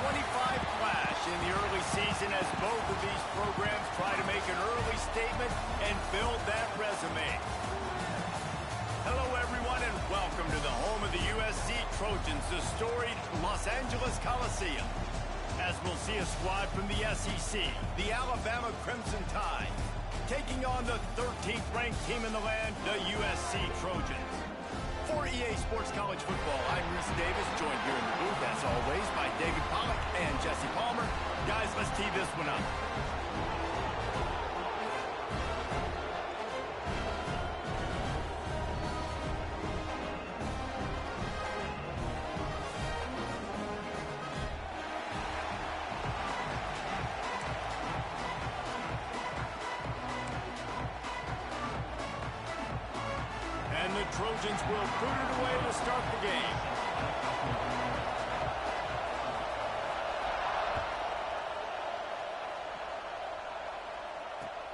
25 clash in the early season as both of these programs try to make an early statement and build that resume. Hello, everyone, and welcome to the home of the USC Trojans, the storied Los Angeles Coliseum. As we'll see a squad from the SEC, the Alabama Crimson Tide, taking on the 13th ranked team in the land, the USC Trojans. For EA Sports College Football, I'm Reese Davis, joined here in the booth, as always, by David Pollack and Jesse Palmer. Guys, let's tee this one up. And the Trojans will put it away to start the game.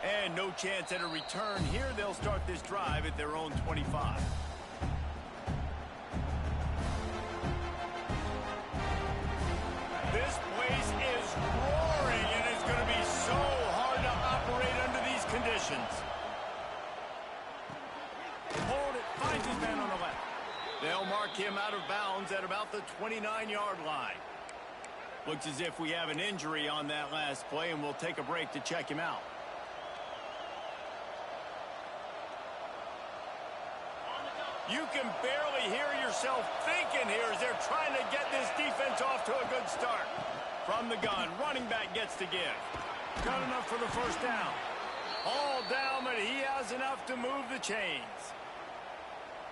And no chance at a return here. They'll start this drive at their own 25. This place is roaring, and it's going to be so hard to operate under these conditions. Finds his man on the left. They'll mark him out of bounds at about the 29-yard line. Looks as if we have an injury on that last play, and we'll take a break to check him out. You can barely hear yourself thinking here as they're trying to get this defense off to a good start. From the gun, running back gets to give. Got enough for the first down. All down, but he has enough to move the chains.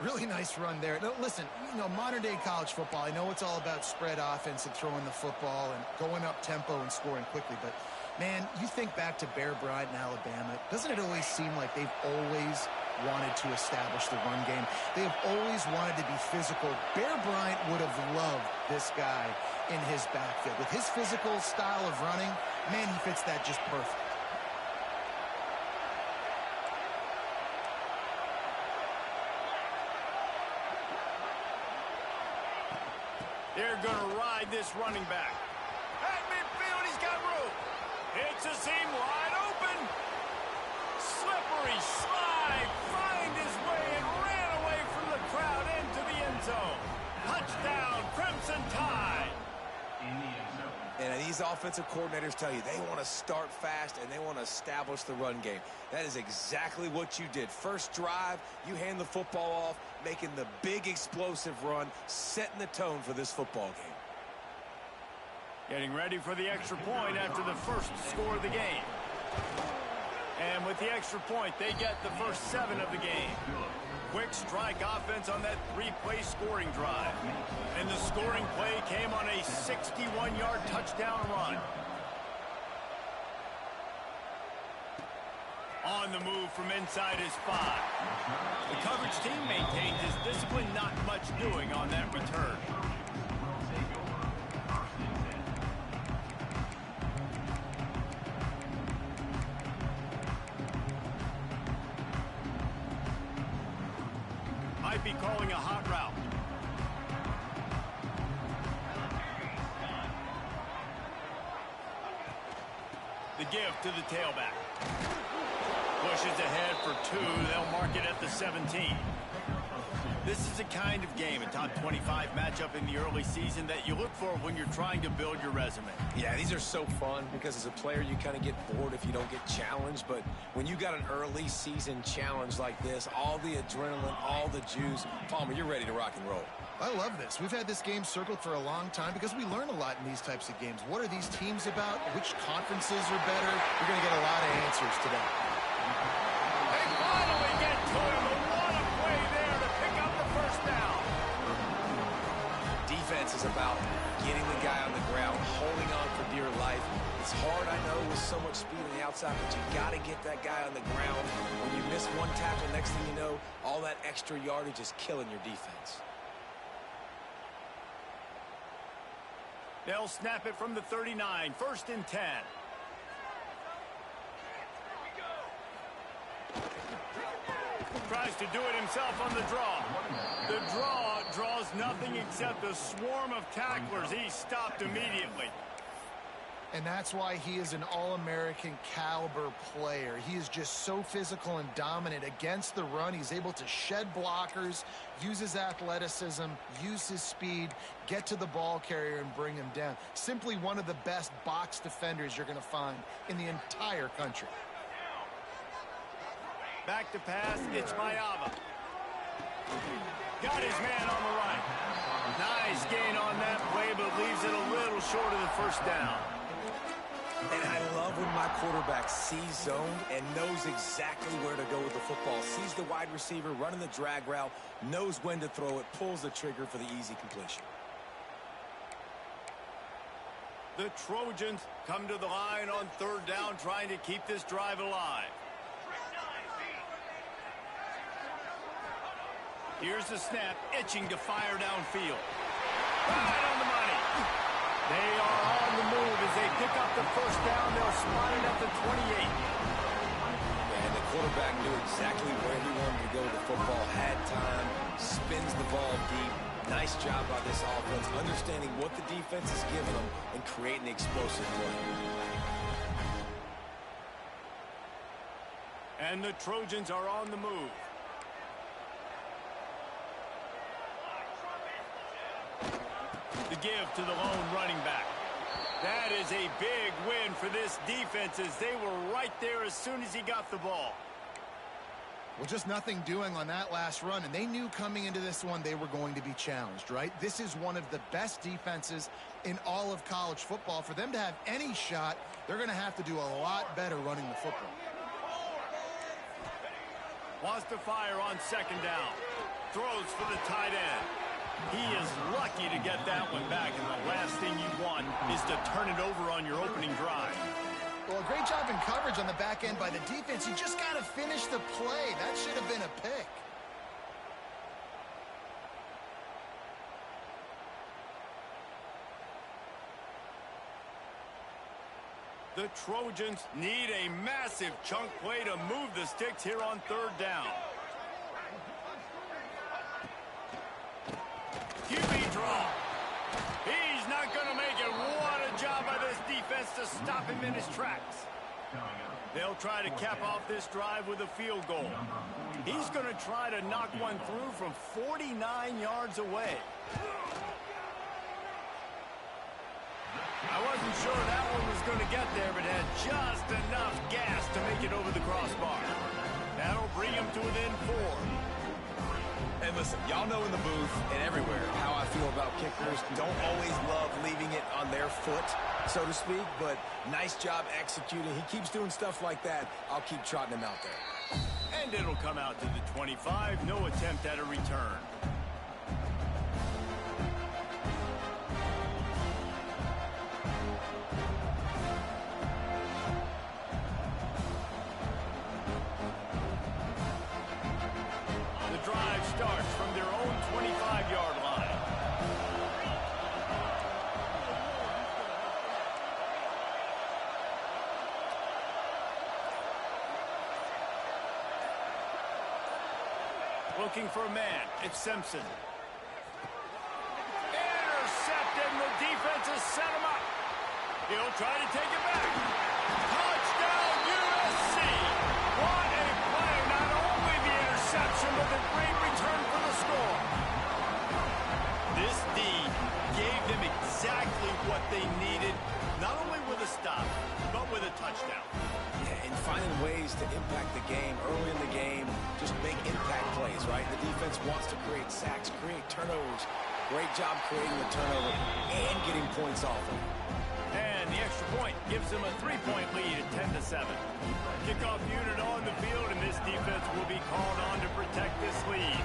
Really nice run there. No, listen, you know, modern-day college football, I know it's all about spread offense and throwing the football and going up tempo and scoring quickly, but, man, you think back to Bear Bryant in Alabama, doesn't it always seem like they've always wanted to establish the run game? They have always wanted to be physical. Bear Bryant would have loved this guy in his backfield. With his physical style of running, man, he fits that just perfect. They're going to ride this running back. At midfield, he's got room. Hits a seam wide open. Slippery slide. Find his way and ran away from the crowd into the end zone. Touchdown, Crimson Tide. And these offensive coordinators tell you they want to start fast and they want to establish the run game. That is exactly what you did. First drive, you hand the football off, making the big explosive run, setting the tone for this football game. Getting ready for the extra point after the first score of the game. And with the extra point, they get the first 7 of the game. Quick strike offense on that 3-play scoring drive. And the scoring play came on a 61-yard touchdown run. On the move from inside his 5. The coverage team maintains his discipline, not much doing on that return. Might be calling a hot route. The give to the tailback. Pushes ahead for 2. They'll mark it at the 17. This is the kind of game, a top 25 matchup in the early season that you look for when you're trying to build your resume. Yeah, these are so fun because as a player you kind of get bored if you don't get challenged, but when you got an early season challenge like this, all the adrenaline, all the juice, Palmer, you're ready to rock and roll. I love this. We've had this game circled for a long time because we learn a lot in these types of games. What are these teams about? Which conferences are better? You're going to get a lot of answers today. They finally get to him. What a play there to pick up the first down. Defense is about getting the guy on the ground, holding on for dear life. It's hard, I know, with so much speed on the outside, but you got to get that guy on the ground. When you miss one tackle, next thing you know, all that extra yardage is killing your defense. They'll snap it from the 39, 1st and 10. Tries to do it himself on the draw. The draw draws nothing except a swarm of tacklers. He stopped immediately. And that's why he is an All-American caliber player. He is just so physical and dominant against the run. He's able to shed blockers, use his athleticism, use his speed, get to the ball carrier and bring him down. Simply one of the best box defenders you're going to find in the entire country. Back to pass, it's Mayava. Got his man on the right. Nice gain on that play, but leaves it a little short of the first down. And I love when my quarterback sees zone and knows exactly where to go with the football. Sees the wide receiver running the drag route, knows when to throw it, pulls the trigger for the easy completion. The Trojans come to the line on third down, trying to keep this drive alive. Here's the snap, itching to fire downfield. Right on the money. They are on the move as they pick up the first down. They'll spot it at the 28. And the quarterback knew exactly where he wanted to go with the football, had time, spins the ball deep. Nice job by this offense, understanding what the defense is giving them and creating the explosive play. And the Trojans are on the move. The give to the lone running back. That is a big win for this defense as they were right there as soon as he got the ball. Well, just nothing doing on that last run, and they knew coming into this one they were going to be challenged, right? This is one of the best defenses in all of college football. For them to have any shot, they're going to have to do a lot better running the football. Wants to fire on second down. Throws for the tight end. He is lucky to get that one back, and the last thing you want is to turn it over on your opening drive. Well, a great job in coverage on the back end by the defense. You just got to finish the play. That should have been a pick. The Trojans need a massive chunk play to move the sticks here on third down. QB draw. He's not going to make it. What a job by this defense to stop him in his tracks. They'll try to cap off this drive with a field goal. He's going to try to knock one through from 49 yards away. I wasn't sure that one was going to get there, but had just enough gas to make it over the crossbar. That'll bring him to within 4. And listen, y'all know in the booth and everywhere how I feel about kickers. Don't always love leaving it on their foot, so to speak, but nice job executing. He keeps doing stuff like that. I'll keep trotting him out there. And it'll come out to the 25. No attempt at a return. Starts from their own 25-yard line. Looking for a man. It's Simpson. Intercepted, and the defense has set him up. He'll try to take it back. Touchdown, USC. What a play. Not only the interception, but the great return for the score. This D gave them exactly what they needed, not only with a stop, but with a touchdown. Yeah, and finding ways to impact the game early in the game, just make impact plays, right? The defense wants to create sacks, create turnovers. Great job creating the turnover and getting points off of it. And the extra point gives them a 3-point lead at 10-7. Kickoff unit on the field, and this defense will be called on to protect this lead.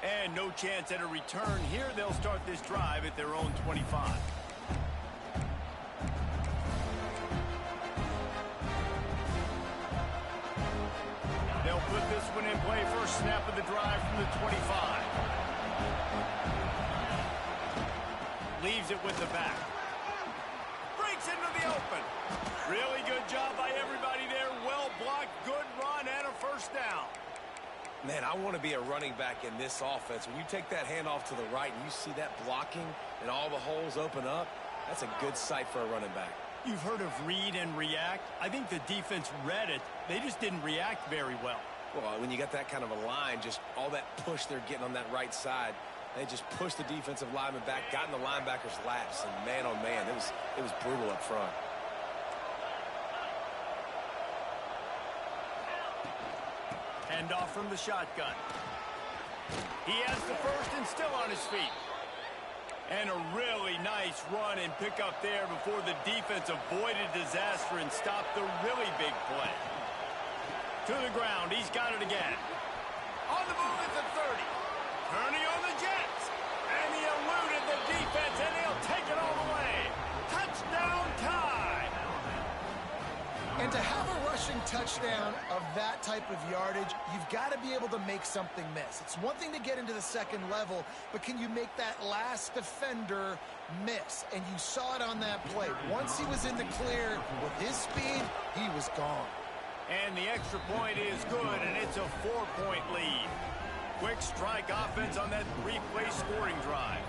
And no chance at a return here. They'll start this drive at their own 25. They'll put this one in play. First snap of the drive from the 25. Leaves it with the back. Breaks into the open. Really good job by everybody there. Well blocked. Good first down. Man, I want to be a running back in this offense. When you take that handoff to the right and you see that blocking and all the holes open up, that's a good sight for a running back. You've heard of read and react. I think the defense read it. They just didn't react very well. Well, when you got that kind of a line, just all that push they're getting on that right side, they just pushed the defensive lineman back, got in the linebacker's laps, and man, oh man, it was brutal up front. Handoff from the shotgun. He has the first and still on his feet. And a really nice run and pick up there before the defense avoided disaster and stopped the really big play. To the ground, he's got it again. On the move at the 30. Turning on the Jets. And he eluded the defense, and he'll take it all the way. Touchdown time. And to have a rushing touchdown of that type of yardage, you've got to be able to make something miss. It's one thing to get into the second level, but can you make that last defender miss? And you saw it on that play. Once he was in the clear with his speed, he was gone. And the extra point is good, and it's a 4-point lead. Quick strike offense on that 3-play scoring drive.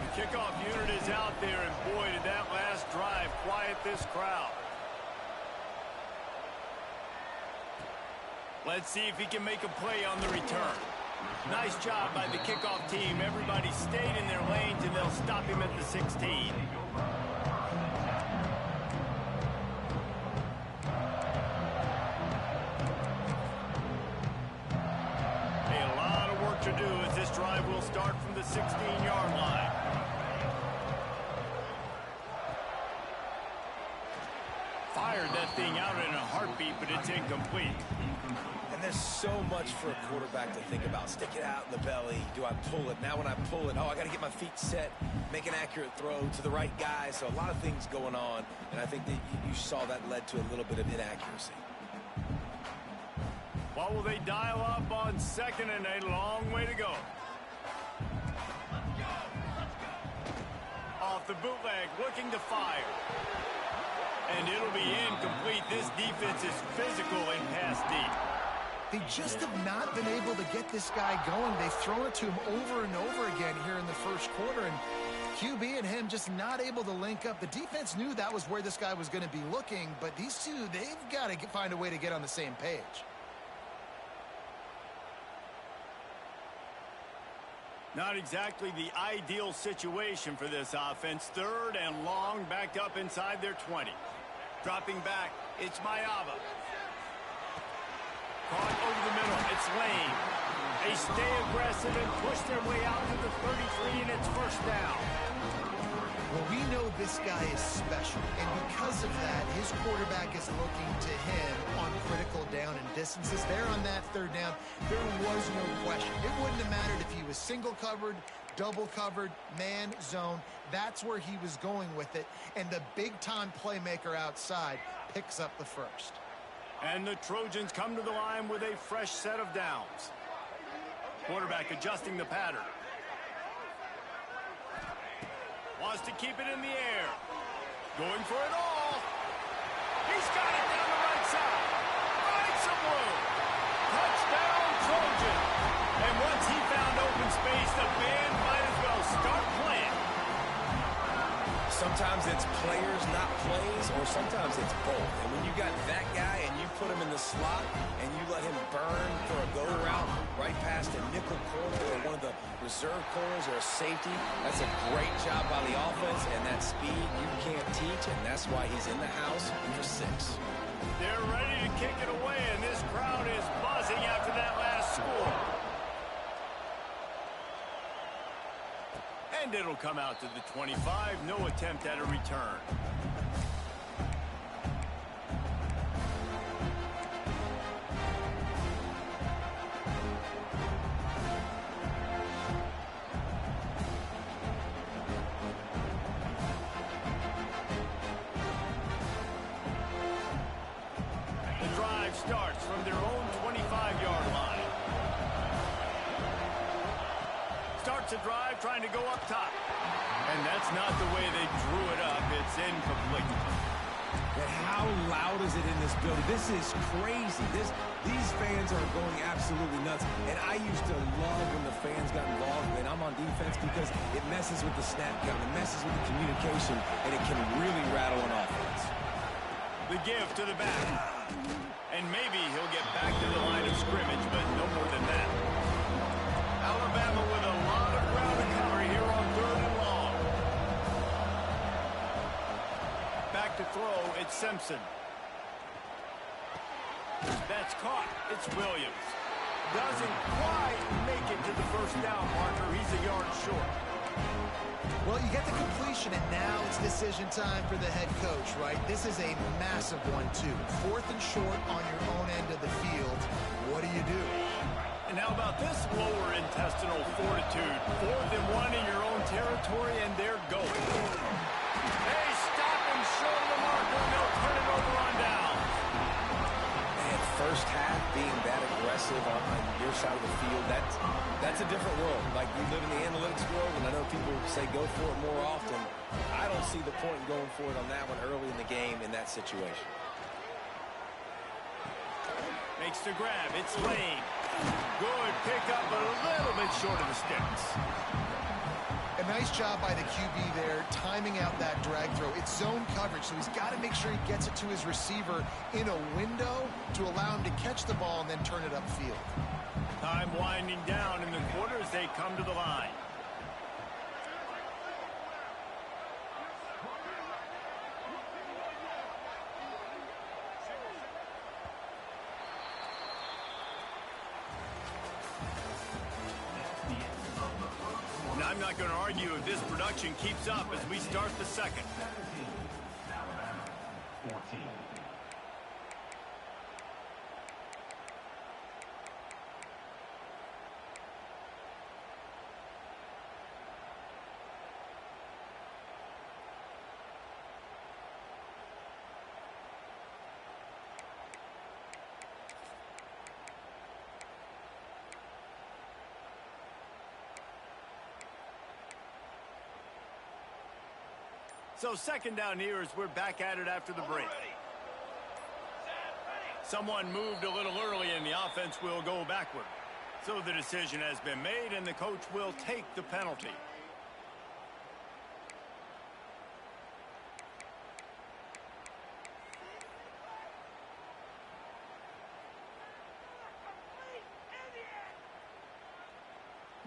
The kickoff unit is out there, and boy, did that last drive quiet this crowd. Let's see if he can make a play on the return. Nice job by the kickoff team. Everybody stayed in their lanes, and they'll stop him at the 16. A lot of work to do as this drive will start from the 16-yard line. Fired that thing out in a heartbeat, but it's incomplete. And there's so much for a quarterback to think about. Stick it out in the belly. Do I pull it? Now when I pull it, oh, I got to get my feet set, make an accurate throw to the right guy. So a lot of things going on, and I think that you saw that led to a little bit of inaccuracy. What will they dial up on second and a long way to go? Off the bootleg, looking to fire. And it'll be incomplete. This defense is physical and pass deep. They just have not been able to get this guy going. They've thrown it to him over and over again here in the first quarter, and QB and him just not able to link up. The defense knew that was where this guy was going to be looking, but these two, they've got to find a way to get on the same page. Not exactly the ideal situation for this offense. Third and long, backed up inside their 20. Dropping back, it's Mayava. Caught over the middle, it's Lane. They stay aggressive and push their way out to the 33, and it's first down. Well, we know this guy is special, and because of that, his quarterback is looking to him on critical down and distances. There on that third down, there was no question. It wouldn't have mattered if he was single covered, double covered, man, zone. That's where he was going with it, and the big-time playmaker outside picks up the first. And the Trojans come to the line with a fresh set of downs. Quarterback adjusting the pattern. Wants to keep it in the air. Going for it all. He's got it down the right side. Finds some room. Touchdown, Trojan. And once he found open space, the band might as well start playing. Sometimes it's players, not plays, or sometimes it's both. And when you got that guy and you put him in the slot and you let him burn for a go route right past a nickel corner or one of the reserve corners or a safety, that's a great job by the offense, and that speed you can't teach, and that's why he's in the house for 6. They're ready to kick it away, and this crowd is buzzing after that last score. And it'll come out to the 25. No attempt at a return. The drive starts from their own 25-yard line. Starts a drive trying to go up top. And that's not the way they drew it up. It's incomplete. And how loud is it in this building? This is crazy. These fans are going absolutely nuts. And I used to love when the fans got involved when I'm on defense because it messes with the snap count, it messes with the communication, and it can really rattle an offense. The give to the back. And maybe he'll get back to the line of scrimmage, but no more than that. Alabama with a lot of ground to cover here on 3rd and long. Back to throw, it's Simpson. That's caught. It's Williams. Doesn't quite make it to the first down marker. He's a yard short. Well, you get the completion, and now it's decision time for the head coach, right? This is a massive one, too. 4th and short on your own end of the field. What do you do? And how about this lower intestinal fortitude? 4th and 1 in your own territory, and they're going. They stop him short of the marker, and they'll turn it over on down. Man, first half being that aggressive on your side of the field, that's a different world. Like, we live in the analytics world, and I know people say go for it more often. I don't see the point in going for it on that one early in the game in that situation. Makes the grab. It's Lane. Good pickup, but a little bit short of the sticks. A nice job by the QB there, timing out that drag throw. It's zone coverage, so he's got to make sure he gets it to his receiver in a window to allow him to catch the ball and then turn it upfield. Time winding down in the quarter as they come to the line. And I'm not going to argue if this production keeps up as we start the second. Alabama, 14. So second down here as we're back at it after the break. Someone moved a little early and the offense will go backward. So the decision has been made and the coach will take the penalty.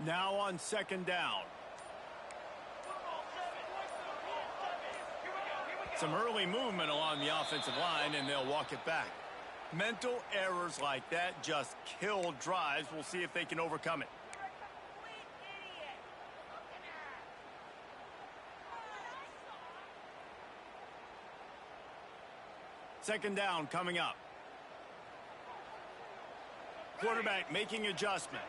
Now on second down. Some early movement along the offensive line, and they'll walk it back. Mental errors like that just kill drives. We'll see if they can overcome it. Second down coming up. Quarterback making adjustments.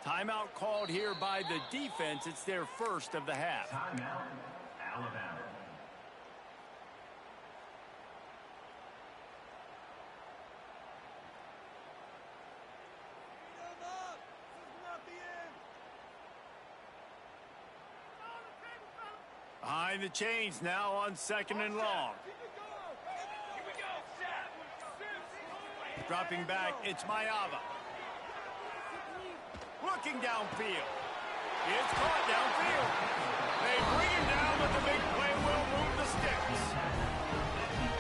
Timeout called here by the defense. It's their first of the half. Timeout, Alabama. Behind the chains now on second and long. Dropping back, it's Mayava. Looking downfield. It's caught downfield. They bring him down, but the big play will move the sticks.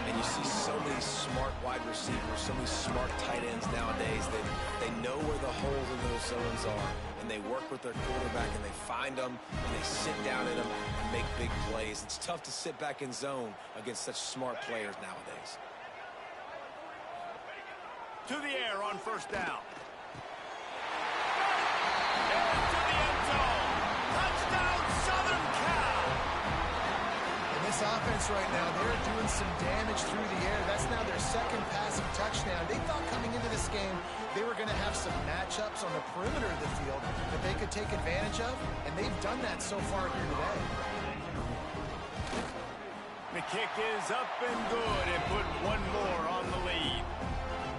And you see so many smart wide receivers, so many smart tight ends nowadays that they know where the holes in those zones are. And they work with their quarterback, and they find them, and they sit down in them and make big plays. It's tough to sit back in zone against such smart players nowadays. To the air on first down. Into the end zone. Touchdown, Southern Cal. And this offense right now, they're doing some damage through the air. That's now their second passing touchdown. They thought coming into this game they were going to have some matchups on the perimeter of the field that they could take advantage of, and they've done that so far here today. The kick is up and good and put one more on the lead.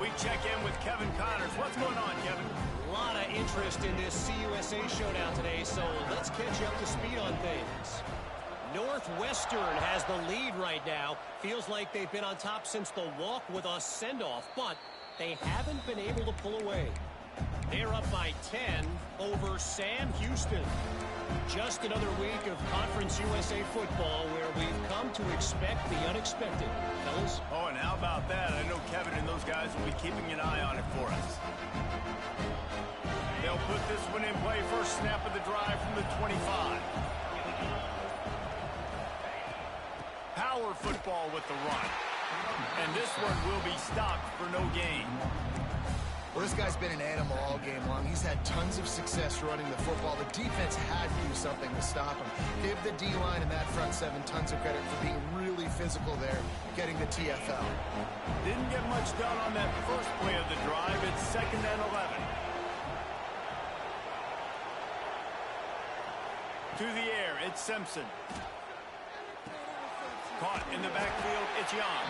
We check in with Kevin Connors. What's going on, Kevin? A lot of interest in this CUSA showdown today, so let's catch you up to speed on things. Northwestern has the lead right now. Feels like they've been on top since the walk with a send-off, but they haven't been able to pull away. They're up by 10 over Sam Houston. Just another week of Conference USA football where we've come to expect the unexpected. Fellas? Oh, and how about that? I know Kevin and those guys will be keeping an eye on it for us. They'll put this one in play. First snap of the drive from the 25. Power football with the run. And this one will be stopped for no gain. Well, this guy's been an animal all game long. He's had tons of success running the football. The defense had to do something to stop him. Give the D-line and that front seven tons of credit for being really physical there, getting the TFL. Didn't get much done on that first play of the drive. It's 2nd and 11. To the air, it's Simpson. Caught in the backfield, it's Young.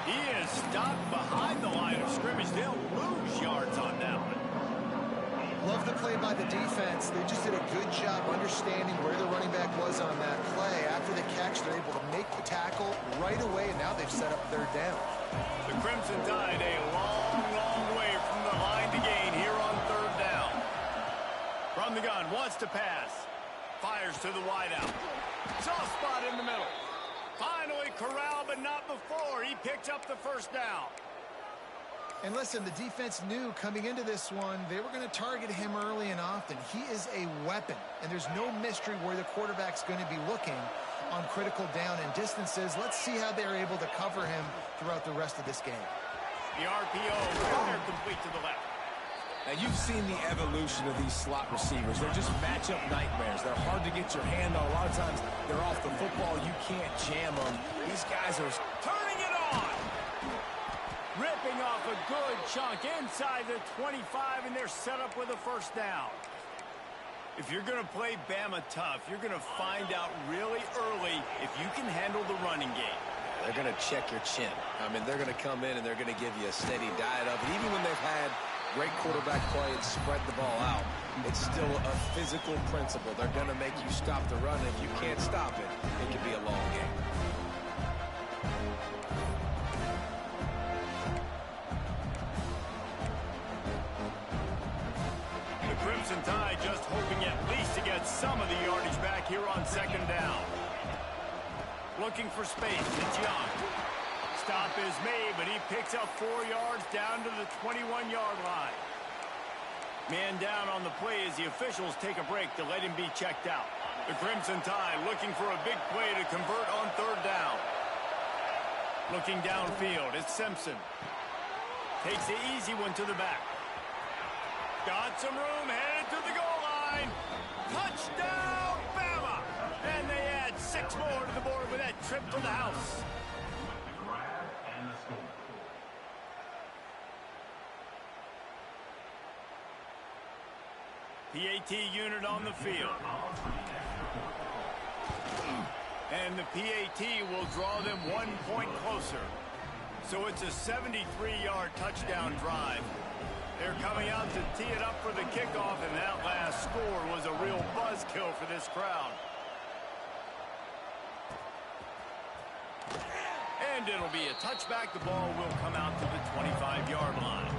He is stopped behind the line of scrimmage. They'll lose yards on that one. Love the play by the defense. They just did a good job understanding where the running back was on that play. After the catch, they're able to make the tackle right away, and now they've set up 3rd down. The Crimson Tide a long, long way from the line to gain here on 3rd down. From the gun, wants to pass. Fires to the wideout. Soft spot in the middle. Finally corralled, but not before. He picked up the 1st down. And listen, the defense knew coming into this one, they were going to target him early and often. He is a weapon, and there's no mystery where the quarterback's going to be looking on critical down and distances. Let's see how they're able to cover him throughout the rest of this game. The RPO, they're complete to the left. Now, you've seen the evolution of these slot receivers. They're just matchup nightmares. They're hard to get your hand on. A lot of times, they're off the football. You can't jam them. These guys are Turning it on. Ripping off a good chunk inside the 25, and they're set up with a 1st down. If you're going to play Bama tough, you're going to find out really early if you can handle the running game. They're going to check your chin. I mean, they're going to come in and they're going to give you a steady diet of it. Even when they've had great quarterback play and spread the ball out, it's still a physical principle. They're going to make you stop the run. If you can't stop it, it can be a long game. The Crimson Tide just hoping at least to get some of the yardage back here on 2nd down. Looking for space, it's Young. Stop is made, but he picks up 4 yards down to the 21-yard line. Man down on the play as the officials take a break to let him be checked out. The Crimson Tide looking for a big play to convert on 3rd down. Looking downfield, it's Simpson. Takes the easy one to the back. Got some room, headed to the goal line. Touchdown, Bama! And they add 6 more to the board with that trip to the house. PAT unit on the field. And the PAT will draw them 1 point closer. So it's a 73-yard touchdown drive. They're coming out to tee it up for the kickoff, and that last score was a real buzzkill for this crowd. And it'll be a touchback. The ball will come out to the 25-yard line.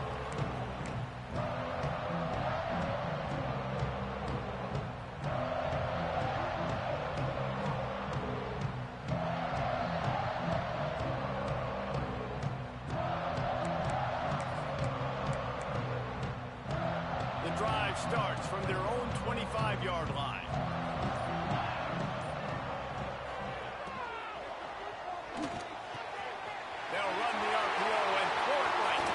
Starts from their own 25-yard line. They'll run the RPO and throw it right.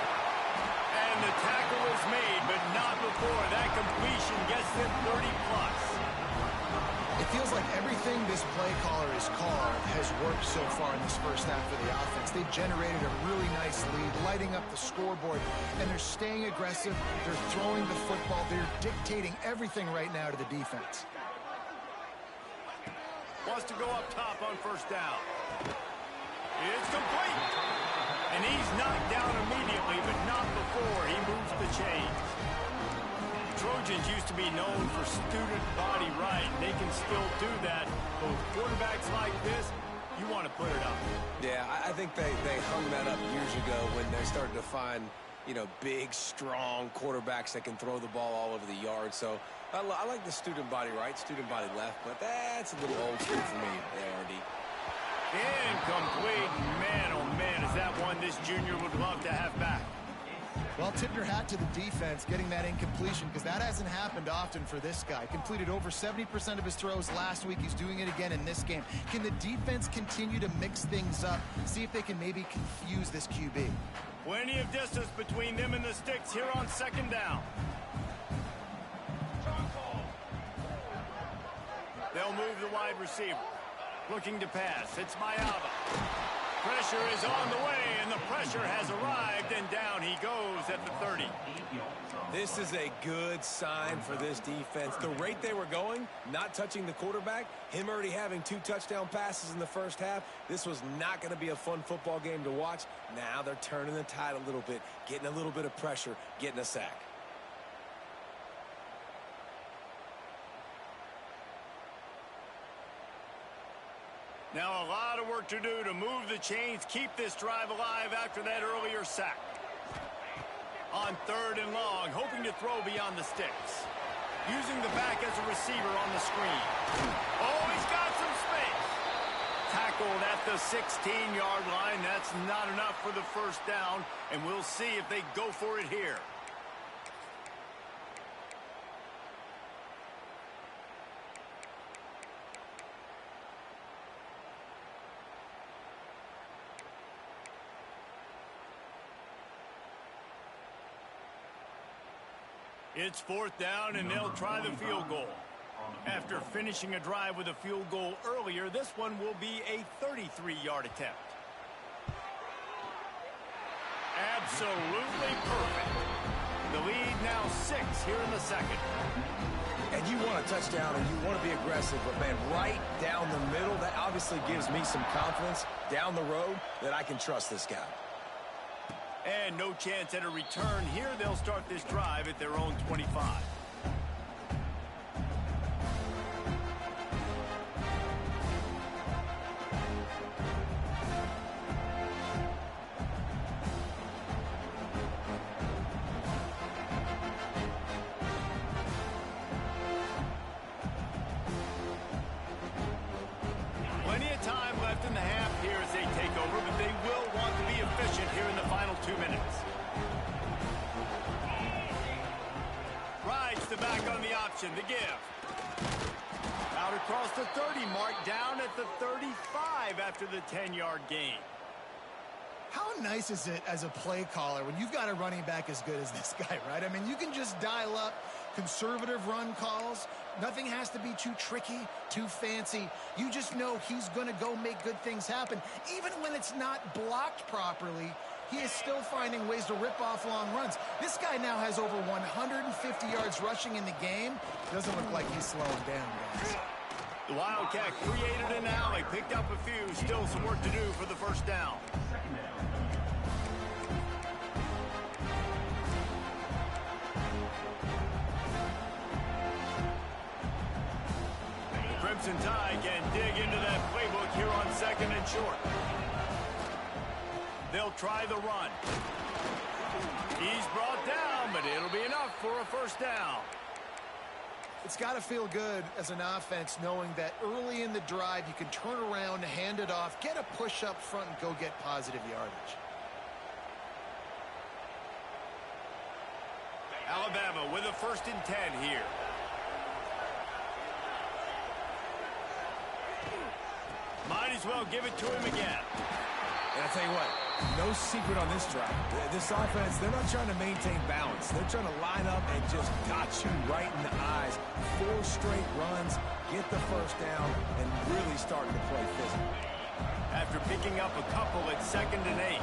And the tackle is made, but not before that completion gets them 30+. It feels like everything this play caller has called has worked so far in this first half of the offense. They've generated a really nice lead, lighting up the scoreboard, and they're staying aggressive. They're throwing the football. They're dictating everything right now to the defense. Wants to go up top on 1st down. It's complete. And he's knocked down immediately, but not before he moves the chains. Trojans used to be known for student body right. They can can still do that. But with quarterbacks like this, you want to put it up. Yeah, I think they hung that up years ago when they started to find, you know, big, strong quarterbacks that can throw the ball all over the yard. So I like the student body right, student body left, but that's a little old school for me, ARD. Incomplete. Man, oh man, is that one this junior would love to have back. Well, tip your hat to the defense getting that incompletion, because that hasn't happened often for this guy. Completed over 70% of his throws last week. He's doing it again in this game. Can the defense continue to mix things up, see if they can maybe confuse this QB? Plenty of distance between them and the sticks here on second down. They'll move the wide receiver. Looking to pass. It's Mayava. Pressure is on the way, and the pressure has arrived, and down he goes at the 30. This is a good sign for this defense. The rate they were going, not touching the quarterback, him already having 2 touchdown passes in the first half, this was not going to be a fun football game to watch. Now they're turning the tide a little bit, getting a little bit of pressure, getting a sack. Now a lot of work to do to move the chains, keep this drive alive after that earlier sack. On third and long, hoping to throw beyond the sticks. Using the back as a receiver on the screen. Oh, he's got some space. Tackled at the 16-yard line. That's not enough for the first down, and we'll see if they go for it here. It's fourth down, and they'll try the field goal. After finishing a drive with a field goal earlier, this one will be a 33-yard attempt. Absolutely perfect. The lead now 6 here in the second. And you want a touchdown and you want to be aggressive, but, man, right down the middle, that obviously gives me some confidence down the road that I can trust this guy. And no chance at a return here. They'll start this drive at their own 25. Plenty of time left in the half here as they take over, but they will want to be efficient here in the final 2 minutes. Rides the back on the option to give. Out across the 30 mark, down at the 35 after the 10-yard gain. How nice is it as a play caller when you've got a running back as good as this guy, right? I mean, you can just dial up conservative run calls. Nothing has to be too tricky, too fancy. You just know he's going to go make good things happen. Even when it's not blocked properly, he is still finding ways to rip off long runs. This guy now has over 150 yards rushing in the game. Doesn't look like he's slowing down, guys. The Wildcat created an alley, picked up a few, still some work to do for the first down. Crimson Tide can dig into that playbook here on second and short. They'll try the run. He's brought down, but it'll be enough for a first down. It's got to feel good as an offense knowing that early in the drive you can turn around, hand it off, get a push up front, and go get positive yardage. Alabama with a 1st and 10 here. Might as well give it to him again. And I tell you what, no secret on this drive. This offense, they're not trying to maintain balance. They're trying to line up and just dot you right in the eyes. 4 straight runs, get the first down, and really starting to play physical. After picking up a couple at 2nd and 8.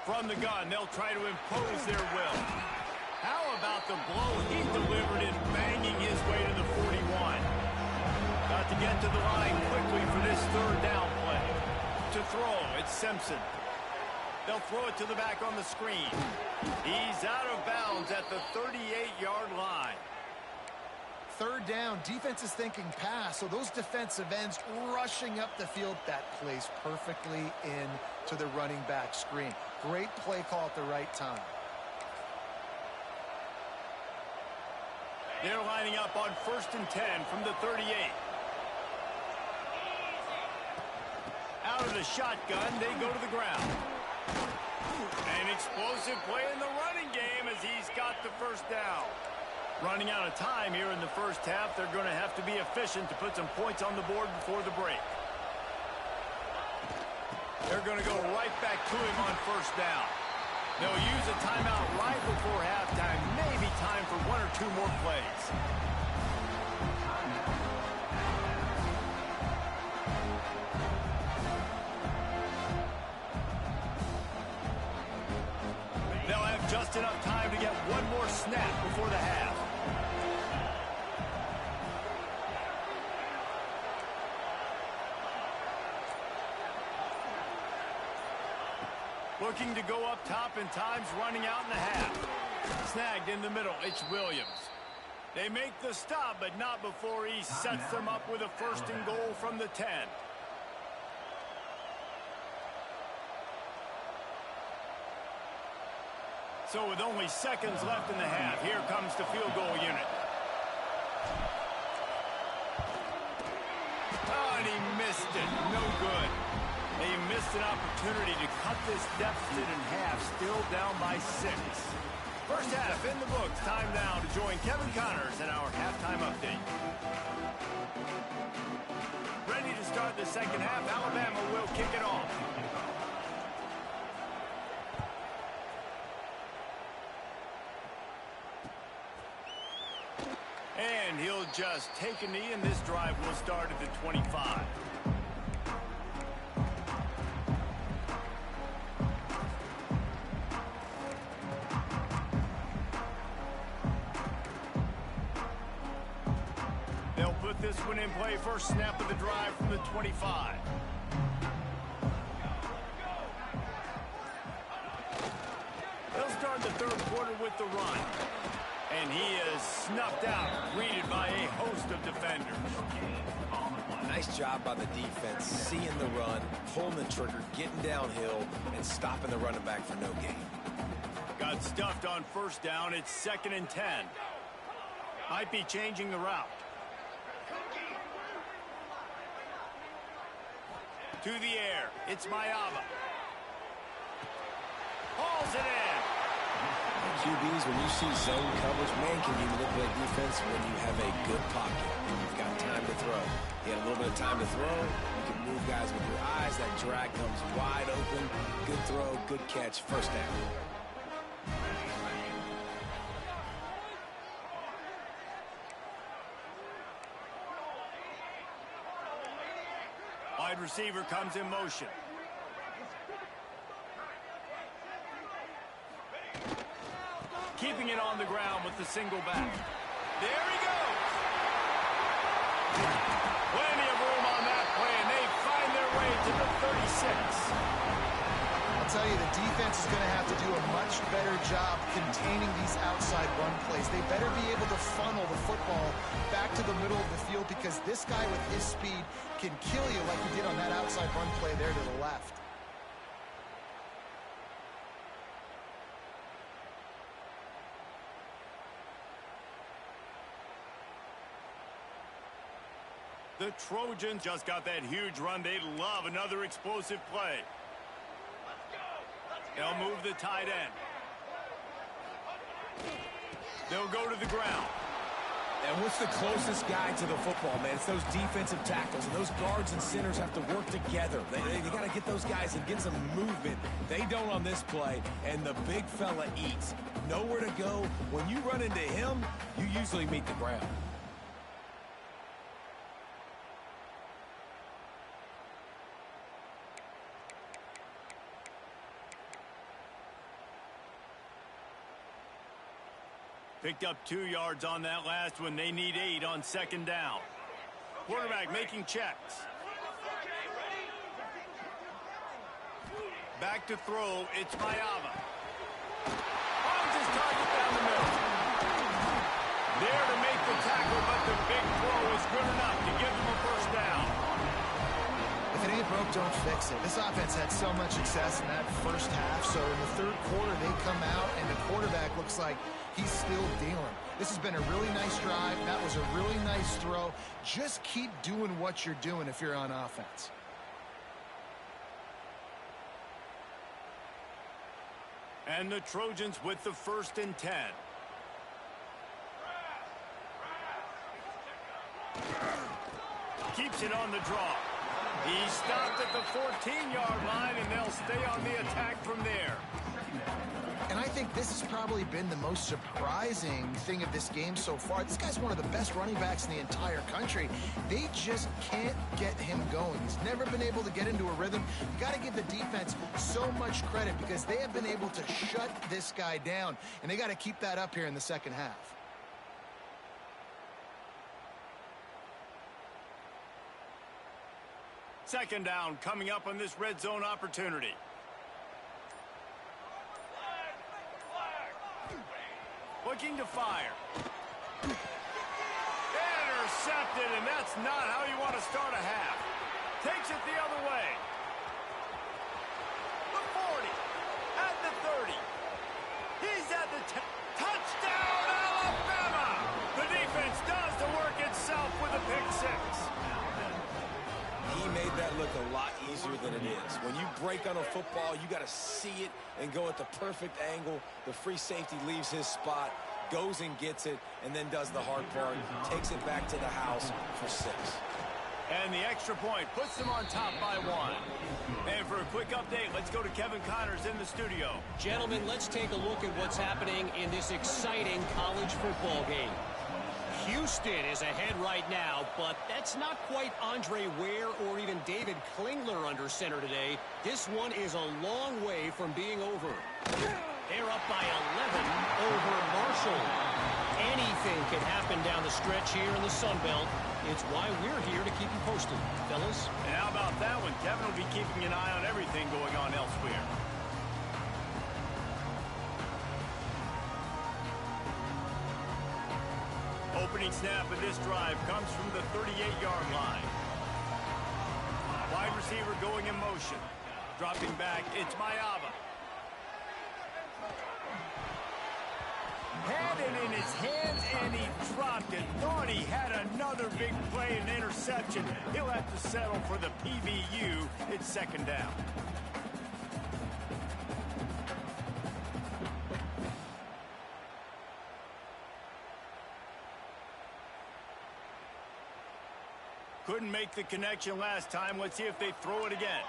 From the gun, they'll try to impose their will. How about the blow he delivered in banging his way to the 41? Got to get to the line quickly for this 3rd down play. it's Simpson. They'll throw it to the back on the screen. He's out of bounds at the 38-yard line. Third down, defense is thinking pass, so those defensive ends rushing up the field, that plays perfectly in to the running back screen. Great play call at the right time. They're lining up on 1st and 10 from the 38. Out of the shotgun, they go to the ground. An explosive play in the running game as he's got the first down. Running out of time here in the first half, they're going to have to be efficient to put some points on the board before the break. They're going to go right back to him on first down. They'll use a timeout right before halftime. Maybe time for 1 or 2 more plays. They'll have just enough time to get one more snap before the half. Looking to go up top, and time's running out in the half. Snagged in the middle, it's Williams. They make the stop, but not before he sets them up with a 1st and goal from the 10. So with only seconds left in the half, here comes the field goal unit. Oh, and he missed it. No good. They missed an opportunity to cut this deficit in half, still down by 6. First half in the books. Time now to join Kevin Connors in our halftime update. Ready to start the second half. Alabama will kick it off. And he'll just take a knee, and this drive will start at the 25. They'll put this one in play. First snap of the drive from the 25. They'll start the third quarter with the run. And he is snuffed out, greeted by a host of defenders. Nice job by the defense, seeing the run, pulling the trigger, getting downhill, and stopping the running back for no gain. Got stuffed on first down. It's 2nd and 10. Might be changing the route. To the air. It's Mayaba. Hauls it in. QBs, when you see zone coverage, man, can you manipulate defense when you have a good pocket and you've got time to throw. You had a little bit of time to throw. You can move guys with your eyes. That drag comes wide open. Good throw, good catch, first down. Wide receiver comes in motion. Keeping it on the ground with the single back. There he goes. Plenty of room on that play, and they find their way to the 36. I'll tell you, the defense is going to have to do a much better job containing these outside run plays. They better be able to funnel the football back to the middle of the field, because this guy with his speed can kill you like he did on that outside run play there to the left. The Trojans just got that huge run. They love another explosive play. They'll move the tight end. They'll go to the ground. And what's the closest guy to the football, man? It's those defensive tackles, and those guards and centers have to work together. They got to get those guys and get some movement. They don't on this play, and the big fella eats. Nowhere to go. When you run into him, you usually meet the ground. Picked up 2 yards on that last one. They need 8 on second down. Quarterback making checks. Back to throw, it's Mayava. Finds his target down the middle. There to make the tackle, but the big throw is good enough to give them a first down. If it ain't broke, don't fix it. This offense had so much success in that first half, so in the third quarter, they come out, and the quarterback looks like he's still dealing. This has been a really nice drive. That was a really nice throw. Just keep doing what you're doing if you're on offense. And the Trojans with the 1st and 10. Keeps it on the draw. He stopped at the 14-yard line, and they'll stay on the attack from there. And I think this has probably been the most surprising thing of this game so far. This guy's one of the best running backs in the entire country. They just can't get him going. He's never been able to get into a rhythm. You got to give the defense so much credit because they have been able to shut this guy down, and they got to keep that up here in the second half. Second down coming up on this red zone opportunity. Looking to fire. Intercepted, and that's not how you want to start a half. Takes it the other way. The 40. At the 30. He's at the 10. Touchdown, Alabama! The defense does the work itself with a pick six. He made that look a lot easier than it is. When you break on a football, you got to see it and go at the perfect angle. The free safety leaves his spot, goes and gets it, and then does the hard part, takes it back to the house for 6. And the extra point puts them on top by 1. And for a quick update, let's go to Kevin Connors in the studio. Gentlemen, let's take a look at what's happening in this exciting college football game. Houston is ahead right now, but that's not quite Andre Ware or even David Klingler under center today. This one is a long way from being over. They're up by 11 over Marshall. Anything can happen down the stretch here in the Sun Belt. It's why we're here to keep you posted, fellas. And how about that one? Kevin will be keeping an eye on everything going on elsewhere. Opening snap of this drive comes from the 38-yard line. Wide receiver going in motion. Dropping back, it's Mayava. Had it in his hands, and he dropped it. Thought he had another big play and interception. He'll have to settle for the PBU. It's second down. Couldn't make the connection last time. Let's see if they throw it again.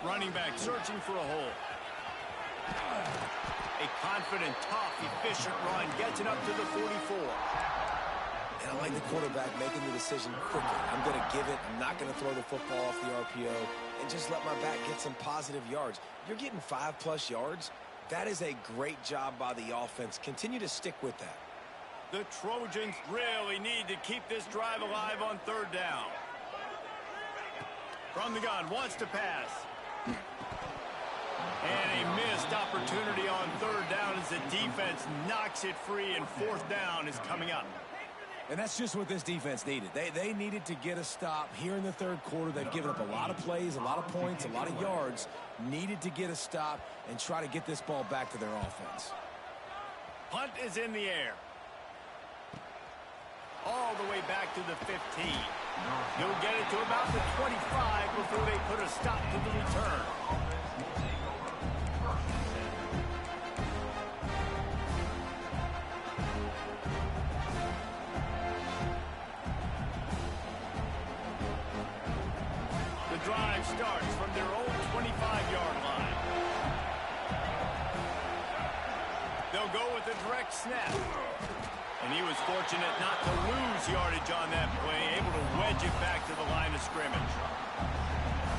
Running back searching for a hole. A confident, tough, efficient run gets it up to the 44. And I like the quarterback making the decision quickly. I'm going to give it. I'm not going to throw the football off the RPO and just let my back get some positive yards. You're getting 5+ yards. That is a great job by the offense. Continue to stick with that. The Trojans really need to keep this drive alive on third down. From the gun, wants to pass. And a missed opportunity on third down as the defense knocks it free, and fourth down is coming up. And that's just what this defense needed. They needed to get a stop here in the third quarter. They've given up a lot of plays, a lot of points, a lot of yards. Needed to get a stop and try to get this ball back to their offense. Punt is in the air. All the way back to the 15. He'll get it to about the 25 before they put a stop to the return. The drive starts from their own 25-yard line. They'll go with a direct snap. And he was fortunate not to lose yardage on that play, able to wedge it back to the line of scrimmage.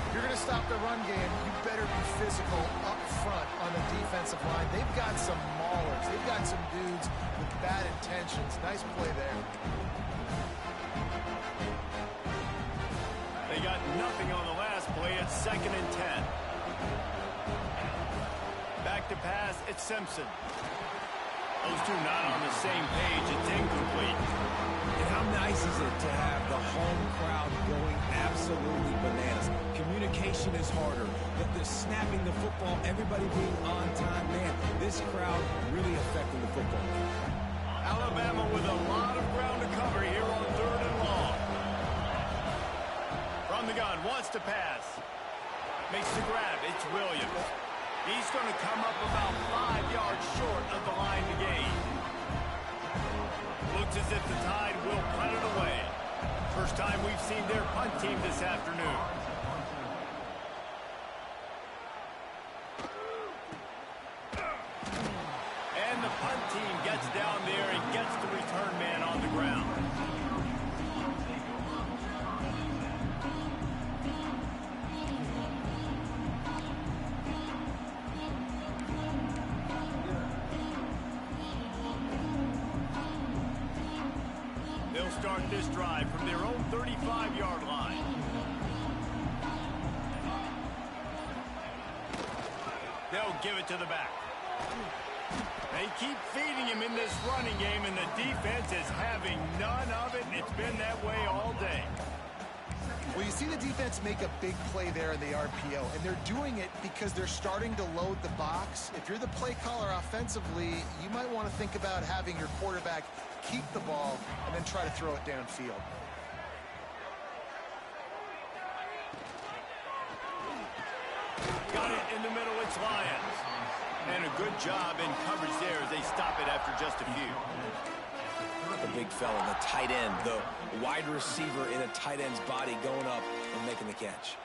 If you're going to stop the run game, you better be physical up front on the defensive line. They've got some maulers. They've got some dudes with bad intentions. Nice play there. snapping on the last play. It's 2nd and 10. Back to pass, it's Simpson. Those two not on the same page. It's incomplete. And how nice is it to have the home crowd going absolutely bananas? Communication is harder. The snapping the football, everybody being on time. Man, this crowd really affecting the football. Alabama with a lot of ground to cover here on 3rd and long. From the gun, wants to pass. Makes the grab. It's Williams. He's going to come up about 5 yards short of the line to gain. Looks as if the Tide will punt it away. First time we've seen their punt team this afternoon. And the punt team gets down there and gets the return man on the ground. They'll start this drive from their own 35-yard line. They'll give it to the back. They keep feeding him in this running game, and the defense is having none of it. It's been that way all day. Well, you see the defense make a big play there in the RPO, and they're doing it because they're starting to load the box. If you're the play caller offensively, you might want to think about having your quarterback keep the ball and then try to throw it downfield. Got it in the middle, it's Lions. And a good job in coverage there as they stop it after just a few. The big fella, the tight end, the wide receiver in a tight end's body going up and making the catch.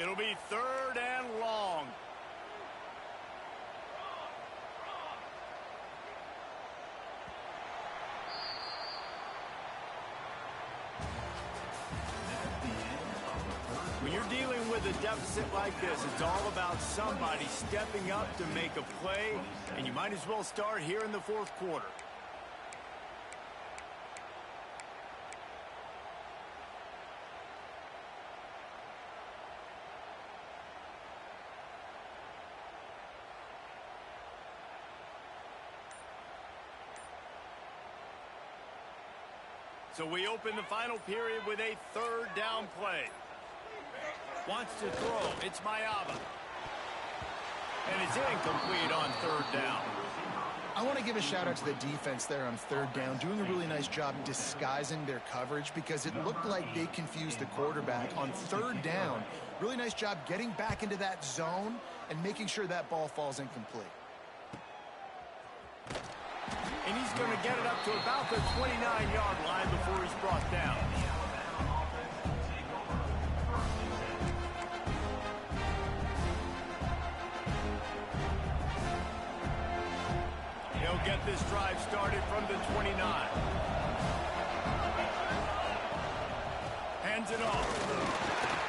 It'll be 3rd and long. When you're dealing with a deficit like this, it's all about somebody stepping up to make a play, and you might as well start here in the 4th quarter. So we open the final period with a 3rd down play. Wants to throw. It's Mayaba. And it's incomplete on 3rd down. I want to give a shout out to the defense there on 3rd down, doing a really nice job disguising their coverage because it looked like they confused the quarterback on 3rd down. Really nice job getting back into that zone and making sure that ball falls incomplete. And he's going to get it up to about the 29-yard line before he's brought down. He'll get this drive started from the 29. Hands it off.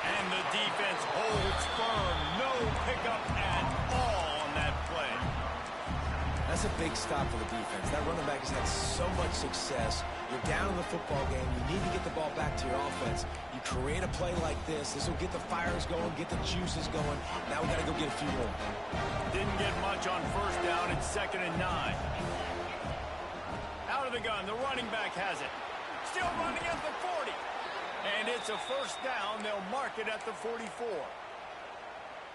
And the defense holds firm. No pickup at all on that play. That's a big stop for the defense. That running back has had so much success. You're down in the football game. You need to get the ball back to your offense. You create a play like this. This will get the fires going, get the juices going. Now we got to go get a few more. Didn't get much on 1st down. It's 2nd and 9. Out of the gun. The running back has it. Still running at the 40. And it's a 1st down. They'll mark it at the 44.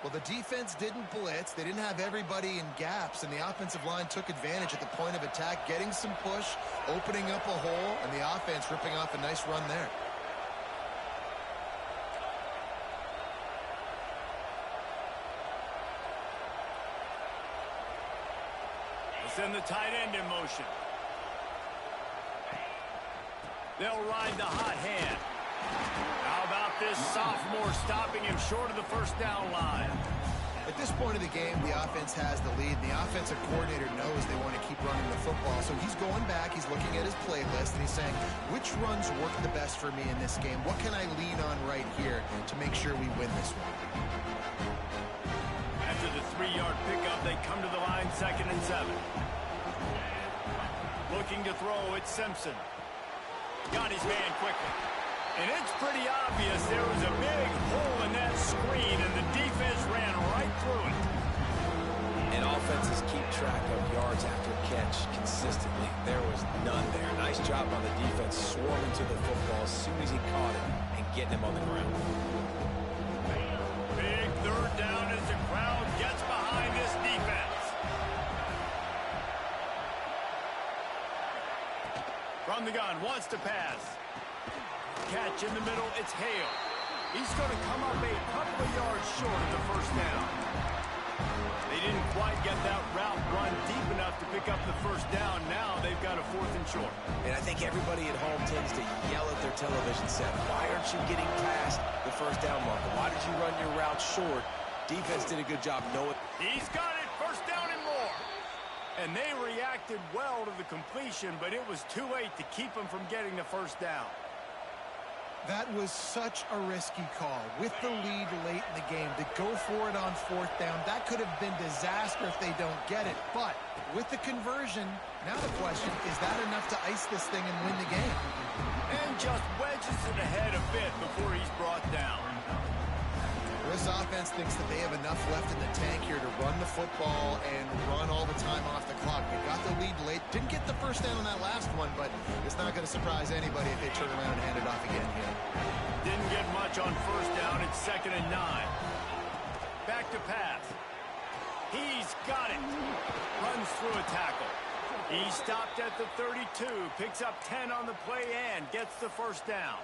Well, the defense didn't blitz. They didn't have everybody in gaps, and the offensive line took advantage at the point of attack, getting some push, opening up a hole, and the offense ripping off a nice run there. Send the tight end in motion. They'll ride the hot hand. How about this sophomore stopping him short of the 1st down line? At this point of the game, the offense has the lead. The offensive coordinator knows they want to keep running the football. So he's going back, he's looking at his playlist, and he's saying, which runs work the best for me in this game? What can I lean on right here to make sure we win this one? After the 3-yard pickup, they come to the line, 2nd and 7. Looking to throw, it's Simpson. Got his man quickly. And it's pretty obvious there was a big hole in that screen, and the defense ran right through it. And offenses keep track of yards after catch consistently. There was none there. Nice job on the defense swarming to the football as soon as he caught it and getting him on the ground. Big 3rd down as the crowd gets behind this defense. From the gun, wants to pass. Catch in the middle, it's Hale. He's going to come up a couple of yards short of the 1st down. They didn't quite get that route run deep enough to pick up the 1st down. Now they've got a 4th and short. And I think everybody at home tends to yell at their television set, why aren't you getting past the 1st down marker? Why did you run your route short? Defense did a good job knowing. He's got it, 1st down and more. And they reacted well to the completion, but it was too late to keep them from getting the 1st down. That was such a risky call. With the lead late in the game, to go for it on 4th down, that could have been disaster if they don't get it. But with the conversion, now the question, is that enough to ice this thing and win the game? And just wedges it ahead a bit before he's brought down. This offense thinks that they have enough left in the tank here to run the football and run all the time off the clock. They got the lead late. Didn't get the 1st down on that last one, but it's not going to surprise anybody if they turn around and hand it off again here. Didn't get much on 1st down. It's 2nd and 9. Back to pass. He's got it. Runs through a tackle. He stopped at the 32. Picks up 10 on the play and gets the 1st down.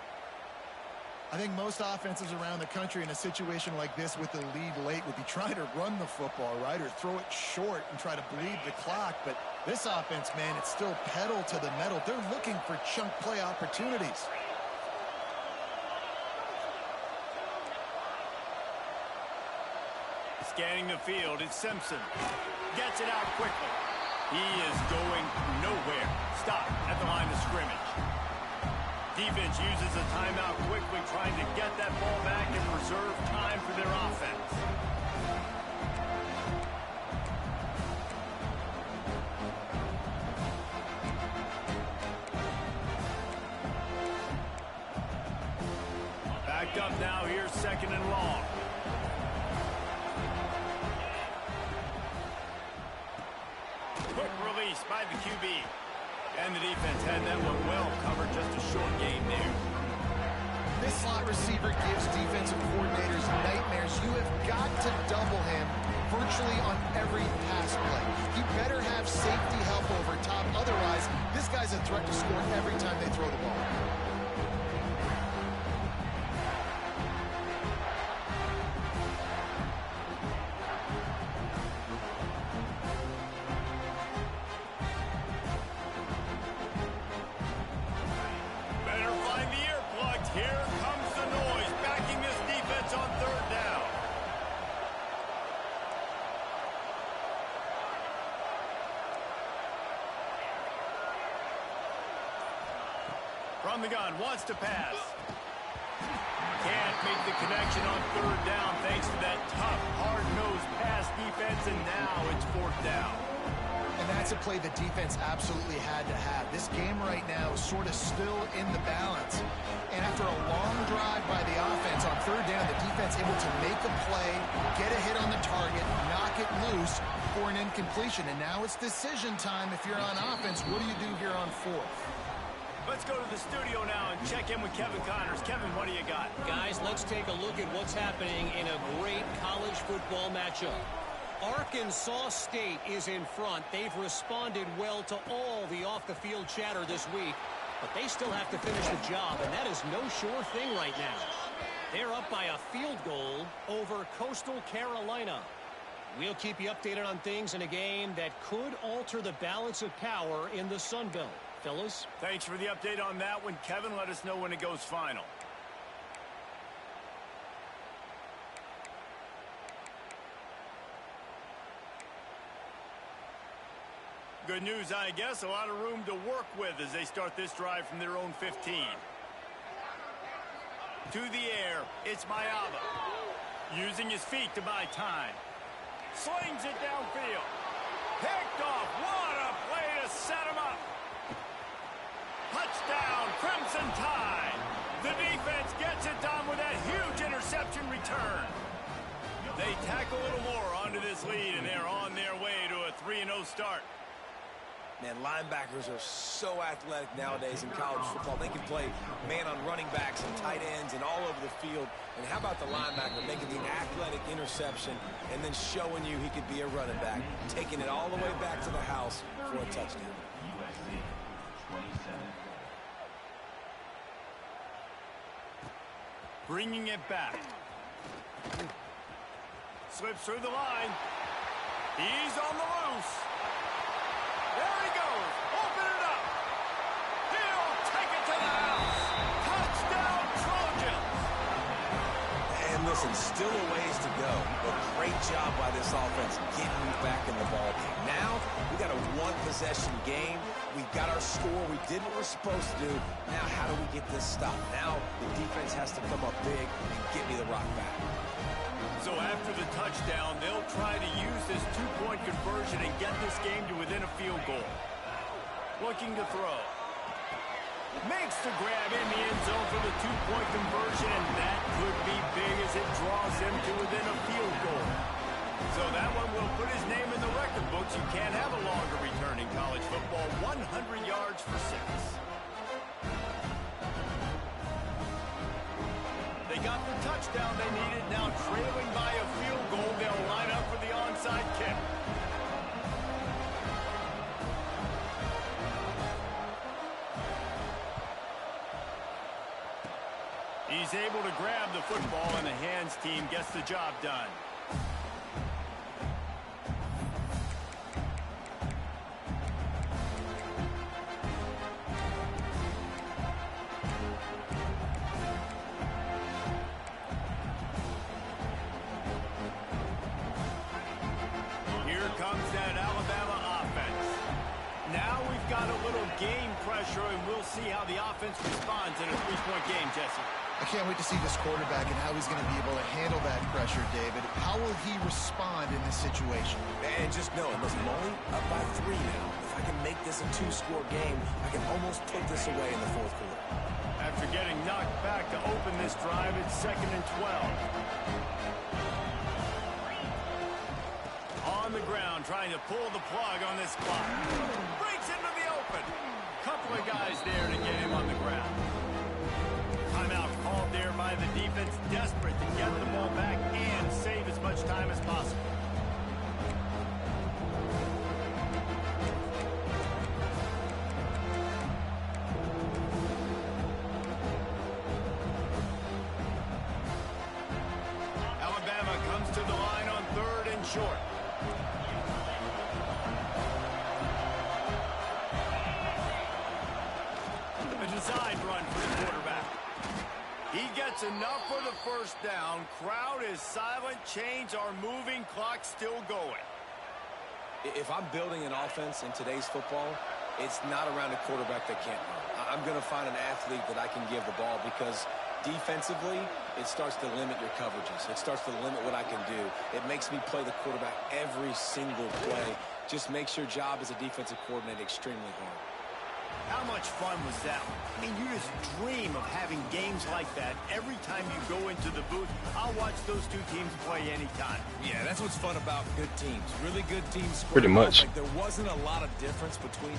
I think most offenses around the country in a situation like this with the lead late would be trying to run the football, right, or throw it short and try to bleed the clock. But this offense, man, it's still pedal to the metal. They're looking for chunk play opportunities. Scanning the field, it's Simpson. Gets it out quickly. He is going nowhere. Stop at the line of scrimmage. Defense uses a timeout quickly, trying to get that ball back and preserve time for their offense. Backed up now, here's 2nd and long. Quick release by the QB. And the defense had that one well covered, just a short game there. This slot receiver gives defensive coordinators nightmares. You have got to double him virtually on every pass play. He better have safety help over top. Otherwise, this guy's a threat to score every time they throw the ball. From the gun, wants to pass. Can't make the connection on 3rd down thanks to that tough, hard-nosed pass defense, and now it's 4th down. And that's a play the defense absolutely had to have. This game right now is sort of still in the balance. And after a long drive by the offense on 3rd down, the defense able to make a play, get a hit on the target, knock it loose for an incompletion. And now it's decision time if you're on offense. What do you do here on 4th? Let's go to the studio now and check in with Kevin Connors. Kevin, what do you got? Guys, let's take a look at what's happening in a great college football matchup. Arkansas State is in front. They've responded well to all the off-the-field chatter this week, but they still have to finish the job, and that is no sure thing right now. They're up by a field goal over Coastal Carolina. We'll keep you updated on things in a game that could alter the balance of power in the Sun Belt. Fellas? Thanks for the update on that one, Kevin. Let us know when it goes final. Good news, I guess. A lot of room to work with as they start this drive from their own 15. To the air, it's Mayaba. Using his feet to buy time. Slings it downfield. Picked off. What a play to set him up. Touchdown, Crimson Tide. The defense gets it done with that huge interception return. They tack a little more onto this lead, and they're on their way to a 3-0 start. Man, linebackers are so athletic nowadays in college football. They can play man on running backs and tight ends and all over the field. And how about the linebacker making the athletic interception and then showing you he could be a running back, taking it all the way back to the house for a touchdown. USC 27. Bringing it back. Slips through the line. He's on the loose. There he goes. Open it up. He'll take it to the house. Touchdown, Trojans. And listen, still a ways to go, but great job by this offense getting you back in the ball game. Now, we got a one-possession game. We got our score. We did what we're supposed to do. Now, how do we get this stopped? Now, the defense has to come up big and get me the rock back. So after the touchdown, they'll try to use this two-point conversion and get this game to within a field goal. Looking to throw. Makes the grab in the end zone for the two-point conversion, and that could be big as it draws him to within a field goal. So that one will put his name in the record books. You can't have a longer return in college football. 100 yards for 6. They got the touchdown they needed. Now trailing by a field goal, they'll line up for the onside kick. He's able to grab the football, and the hands team gets the job done. Comes that Alabama offense. Now we've got a little game pressure, and we'll see how the offense responds in a 3-point game, Jesse. I can't wait to see this quarterback and how he's going to be able to handle that pressure, David. How will he respond in this situation? And just know, listen, I'm only up by 3 now. If I can make this a 2-score game, I can almost put this away in the 4th quarter. After getting knocked back to open this drive, it's 2nd and 12. On the ground, trying to pull the plug on this clock. Breaks into the open. Couple of guys there to get him on the ground. Timeout called there by the defense, desperate to get the ball back and save as much time as possible. Alabama comes to the line on 3rd and short. Design run for the quarterback. He gets enough for the first down. Crowd is silent. Chains are moving. Clock still going. If I'm building an offense in today's football, it's not around a quarterback that can't run. I'm going to find an athlete that I can give the ball because defensively, it starts to limit your coverages. It starts to limit what I can do. It makes me play the quarterback every single play. Just makes your job as a defensive coordinator extremely hard. How much fun was that? I mean, you just dream of having games like that every time you go into the booth. I'll watch those two teams play anytime. Yeah, that's what's fun about good teams. Really good teams. Pretty much. Like there wasn't a lot of difference between